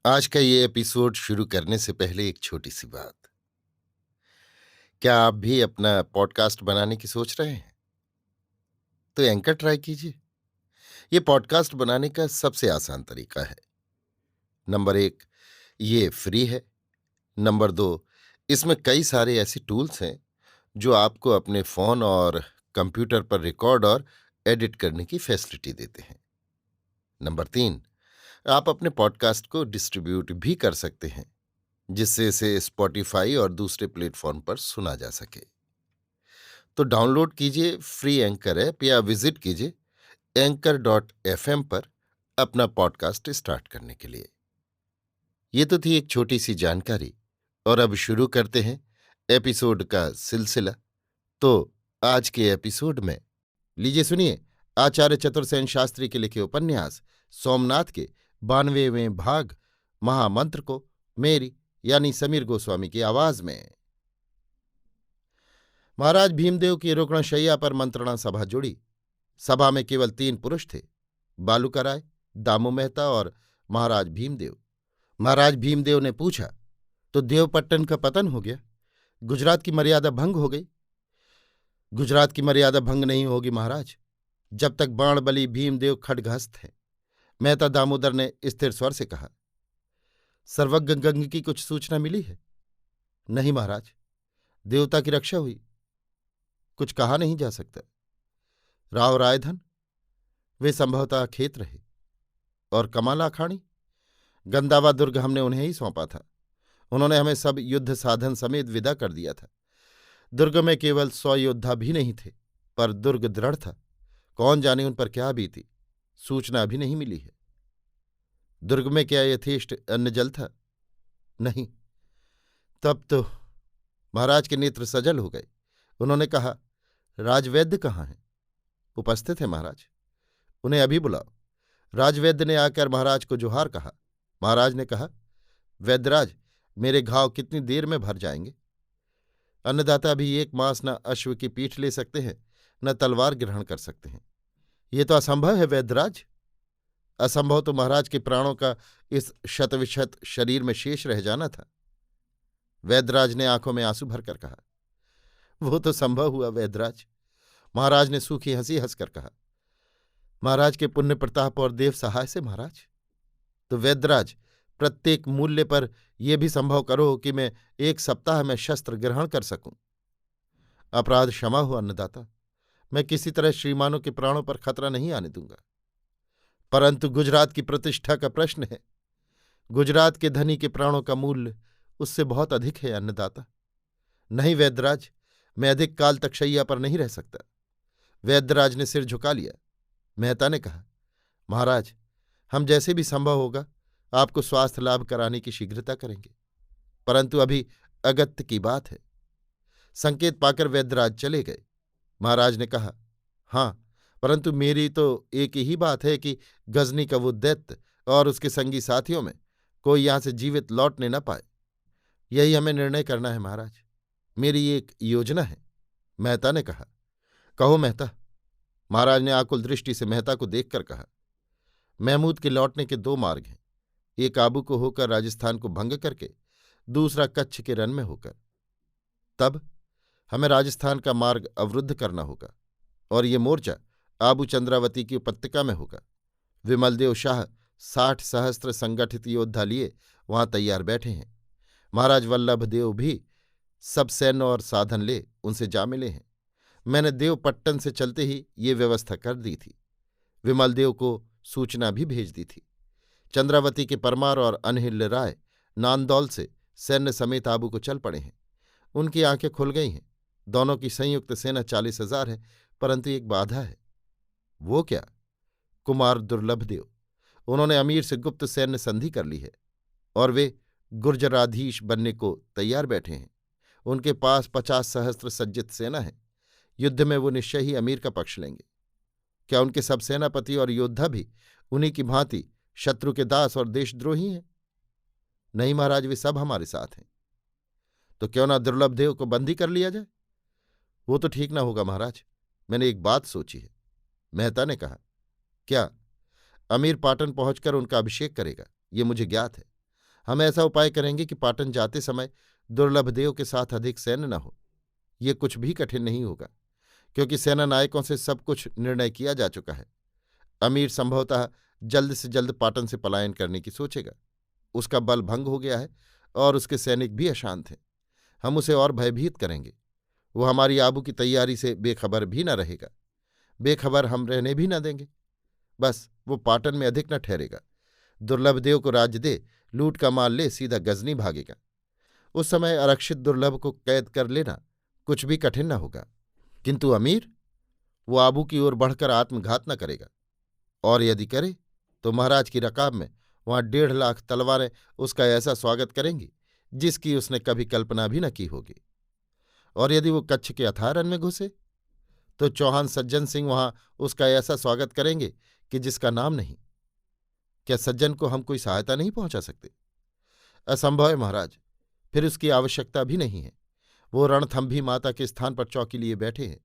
आज का ये एपिसोड शुरू करने से पहले एक छोटी सी बात। क्या आप भी अपना पॉडकास्ट बनाने की सोच रहे हैं? तो एंकर ट्राई कीजिए। ये पॉडकास्ट बनाने का सबसे आसान तरीका है। नंबर एक, ये फ्री है। नंबर दो, इसमें कई सारे ऐसे टूल्स हैं जो आपको अपने फोन और कंप्यूटर पर रिकॉर्ड और एडिट करने की फैसिलिटी देते हैं। नंबर तीन, आप अपने पॉडकास्ट को डिस्ट्रीब्यूट भी कर सकते हैं, जिससे इसे स्पॉटिफाई और दूसरे प्लेटफॉर्म पर सुना जा सके। तो डाउनलोड कीजिए फ्री एंकर ऐप या विजिट कीजिए anchor.fm पर अपना पॉडकास्ट स्टार्ट करने के लिए। ये तो थी एक छोटी सी जानकारी, और अब शुरू करते हैं एपिसोड का सिलसिला। तो आज के एपिसोड में लीजिए सुनिए आचार्य चतुर्सेन शास्त्री के लिखे उपन्यास सोमनाथ के 92वें भाग महामंत्र को मेरी यानी समीर गोस्वामी की आवाज में। महाराज भीमदेव की रुग्णशैया पर मंत्रणा सभा जुड़ी। सभा में केवल 3 पुरुष थे, बालूकाराय, दामू मेहता और महाराज भीमदेव। महाराज भीमदेव ने पूछा, तो देवपट्टन का पतन हो गया, गुजरात की मर्यादा भंग हो गई? गुजरात की मर्यादा भंग नहीं होगी महाराज, जब तक बाणबली भीमदेव खड्गहस्त है। मेहता दामोदर ने स्थिर स्वर से कहा। सर्वज्ञ गंग की कुछ सूचना मिली है? नहीं महाराज, देवता की रक्षा हुई, कुछ कहा नहीं जा सकता। राव रायधन, वे संभवतः खेत रहे। और कमाल आखाणी, गंदावा दुर्ग हमने उन्हें ही सौंपा था, उन्होंने हमें सब युद्ध साधन समेत विदा कर दिया था। दुर्ग में केवल 100 योद्धा भी नहीं थे, पर दुर्ग दृढ़ था। कौन जाने उन पर क्या बीती, सूचना अभी नहीं मिली है। दुर्ग में क्या यथेष्ट अन्न जल था? नहीं। तब तो महाराज के नेत्र सजल हो गए। उन्होंने कहा, राजवैद्य कहाँ हैं? उपस्थित है महाराज, उन्हें अभी बुलाओ। राजवैद्य ने आकर महाराज को जोहार कहा। महाराज ने कहा, वैद्यराज, मेरे घाव कितनी देर में भर जाएंगे? अन्नदाता भी 1 मास न अश्व की पीठ ले सकते हैं, न तलवार ग्रहण कर सकते हैं। ये तो असंभव है वैद्यराज। असंभव तो महाराज के प्राणों का इस शतविशत शरीर में शेष रह जाना था। वैद्यराज ने आंखों में आंसू भरकर कहा, वो तो संभव हुआ वैद्यराज। महाराज ने सूखी हंसी हंसकर कहा, महाराज के पुण्य प्रताप और देव सहाय से महाराज। तो वैद्यराज, प्रत्येक मूल्य पर यह भी संभव करो कि मैं 1 सप्ताह में शस्त्र ग्रहण कर सकूं। अपराध क्षमा हो अन्नदाता, मैं किसी तरह श्रीमानों के प्राणों पर खतरा नहीं आने दूंगा। परंतु गुजरात की प्रतिष्ठा का प्रश्न है। गुजरात के धनी के प्राणों का मूल्य उससे बहुत अधिक है अन्नदाता। नहीं वैद्यराज, मैं अधिक काल तक शैया पर नहीं रह सकता। वैद्यराज ने सिर झुका लिया। मेहता ने कहा, महाराज, हम जैसे भी संभव होगा आपको स्वास्थ्य लाभ कराने की शीघ्रता करेंगे, परंतु अभी अगत्य की बात है। संकेत पाकर वैद्यराज चले गए। महाराज ने कहा, हाँ, परंतु मेरी तो एक ही बात है कि गजनी का वो दैत्य और उसके संगी साथियों में कोई यहां से जीवित लौटने न पाए। यही हमें निर्णय करना है महाराज, मेरी एक योजना है। मेहता ने कहा, कहो मेहता। महाराज ने आकुल दृष्टि से मेहता को देखकर कहा, महमूद के लौटने के 2 मार्ग हैं, एक आबू को होकर राजस्थान को भंग करके, दूसरा कच्छ के रन में होकर। तब हमें राजस्थान का मार्ग अवरुद्ध करना होगा और ये मोर्चा आबू चंद्रावती की उपत्यका में होगा। विमलदेव शाह 60 सहस्त्र संगठित योद्धा लिए वहां तैयार बैठे हैं। महाराज वल्लभदेव भी सब सैन्य और साधन ले उनसे जा मिले हैं। मैंने देवपट्टन से चलते ही ये व्यवस्था कर दी थी। विमलदेव को सूचना भी भेज दी थी। चंद्रावती के परमार और अनहिल्य राय नांदौल से सैन्य समेत आबू को चल पड़े हैं। उनकी आंखें खुल गई हैं। दोनों की संयुक्त सेना 40,000 है, परंतु एक बाधा है। वो क्या? कुमार दुर्लभदेव। उन्होंने अमीर से गुप्त सैन्य संधि कर ली है और वे गुर्जराधीश बनने को तैयार बैठे हैं। उनके पास 50 सहस्त्र सज्जित सेना है। युद्ध में वो निश्चय ही अमीर का पक्ष लेंगे। क्या उनके सब सेनापति और योद्धा भी उन्हीं की भांति शत्रु के दास और देशद्रोही हैं? नहीं महाराज, वे सब हमारे साथ हैं। तो क्यों ना दुर्लभदेव को बंदी कर लिया जाए? वो तो ठीक ना होगा महाराज, मैंने एक बात सोची है। मेहता ने कहा, क्या? अमीर पाटन पहुंचकर उनका अभिषेक करेगा, ये मुझे ज्ञात है। हम ऐसा उपाय करेंगे कि पाटन जाते समय दुर्लभदेव के साथ अधिक सैन्य न हो। ये कुछ भी कठिन नहीं होगा, क्योंकि सेना नायकों से सब कुछ निर्णय किया जा चुका है। अमीर संभवतः जल्द से जल्द पाटन से पलायन करने की सोचेगा। उसका बल भंग हो गया है और उसके सैनिक भी अशांत हैं। हम उसे और भयभीत करेंगे। वो हमारी आबू की तैयारी से बेखबर भी न रहेगा। बेखबर हम रहने भी न देंगे। बस वो पाटन में अधिक न ठहरेगा। दुर्लभदेव को राज्य दे, लूट का माल ले, सीधा गजनी भागेगा। उस समय आरक्षित दुर्लभ को कैद कर लेना कुछ भी कठिन न होगा। किंतु अमीर, वो आबू की ओर बढ़कर आत्मघात न करेगा, और यदि करे तो महाराज की रकाब में वहां 1.5 लाख तलवारें उसका ऐसा स्वागत करेंगी जिसकी उसने कभी कल्पना भी न की होगी। और यदि वो कच्छ के अथारन में घुसे तो चौहान सज्जन सिंह वहां उसका ऐसा स्वागत करेंगे कि जिसका नाम नहीं। क्या सज्जन को हम कोई सहायता नहीं पहुंचा सकते? असंभव है महाराज, फिर उसकी आवश्यकता भी नहीं है। वो रणथंभी माता के स्थान पर चौकी लिए बैठे हैं,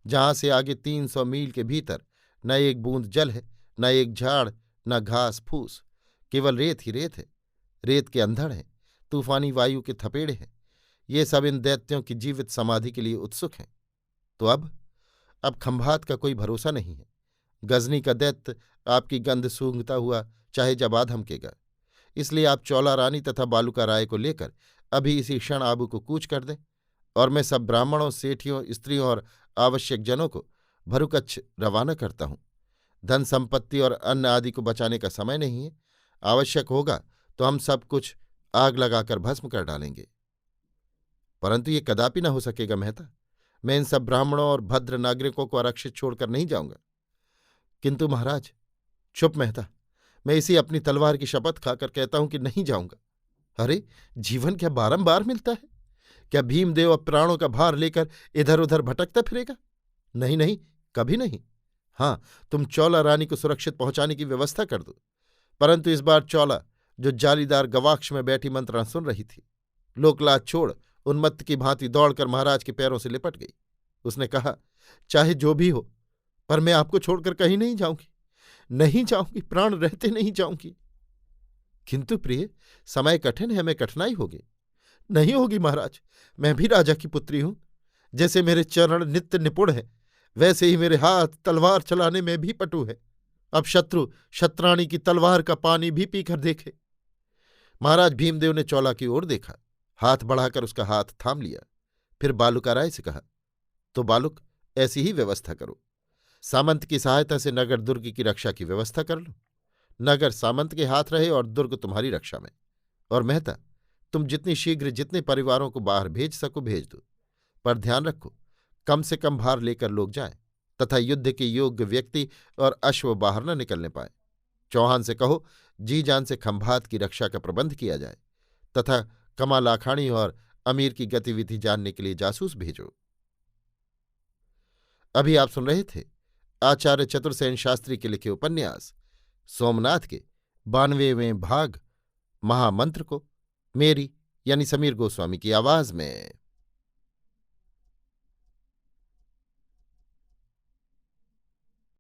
जहां से आगे 300 मील के भीतर न एक बूंद जल है, न एक झाड़, न घास फूस, केवल रेत ही रेत है। रेत के अंधड़ हैं, तूफानी वायु के थपेड़े हैं। ये सब इन दैत्यों की जीवित समाधि के लिए उत्सुक हैं। तो अब खंभात का कोई भरोसा नहीं है। गजनी का दैत्य आपकी गंध सूंघता हुआ चाहे जब धमकेगा। इसलिए आप चौला रानी तथा बालूका राय को लेकर अभी इसी क्षण आबू को कूच कर दें, और मैं सब ब्राह्मणों, सेठियों, स्त्रियों और आवश्यक जनों को भरुकच्छ रवाना करता हूं। धन संपत्ति और अन्न आदि को बचाने का समय नहीं है। आवश्यक होगा तो हम सब कुछ आग लगाकर भस्म कर डालेंगे। परंतु ये कदापि न हो सकेगा मेहता। मैं इन सब ब्राह्मणों और भद्र नागरिकों को आरक्षित छोड़कर नहीं जाऊंगा। किंतु महाराज, चुप मेहता, मैं इसी अपनी तलवार की शपथ खाकर कहता हूं कि नहीं जाऊंगा। अरे, जीवन क्या बारंबार मिलता है? क्या भीमदेव अब प्राणों का भार लेकर इधर उधर भटकता फिरेगा? नहीं नहीं, कभी नहीं। हाँ, तुम चौला रानी को सुरक्षित पहुंचाने की व्यवस्था कर दो। परंतु इस बार चौला, जो जालीदार गवाक्ष में बैठी मंत्रणा सुन रही थी, लोकलाज छोड़ उन्मत्त की भांति दौड़कर महाराज के पैरों से लिपट गई। उसने कहा, चाहे जो भी हो, पर मैं आपको छोड़कर कहीं नहीं जाऊंगी, नहीं जाऊंगी, प्राण रहते नहीं जाऊंगी। किंतु प्रिय, समय कठिन है, मैं कठिनाई होगी। नहीं होगी महाराज, मैं भी राजा की पुत्री हूं। जैसे मेरे चरण नित्य निपुण है, वैसे ही मेरे हाथ तलवार चलाने में भी पटु है। अब शत्रु शत्राणी की तलवार का पानी भी पीकर देखे। महाराज भीमदेव ने चौला की ओर देखा, हाथ बढ़ाकर उसका हाथ थाम लिया। फिर बालूका राय से कहा, तो बालुक, ऐसी ही व्यवस्था करो। सामंत की सहायता से नगर दुर्ग की रक्षा की व्यवस्था कर लो। नगर सामंत के हाथ रहे और दुर्ग तुम्हारी रक्षा में। और मेहता, तुम जितनी शीघ्र जितने परिवारों को बाहर भेज सको भेज दो, पर ध्यान रखो कम से कम भार लेकर लोग जाएं, तथा युद्ध के योग्य व्यक्ति और अश्व बाहर न निकलने पाए। चौहान से कहो, जी जान से खंभात की रक्षा का प्रबंध किया जाए, तथा कमाल आखाणी और अमीर की गतिविधि जानने के लिए जासूस भेजो। अभी आप सुन रहे थे आचार्य चतुर्सेन शास्त्री के लिखे उपन्यास सोमनाथ के 92वें भाग महामंत्र को मेरी यानी समीर गोस्वामी की आवाज में।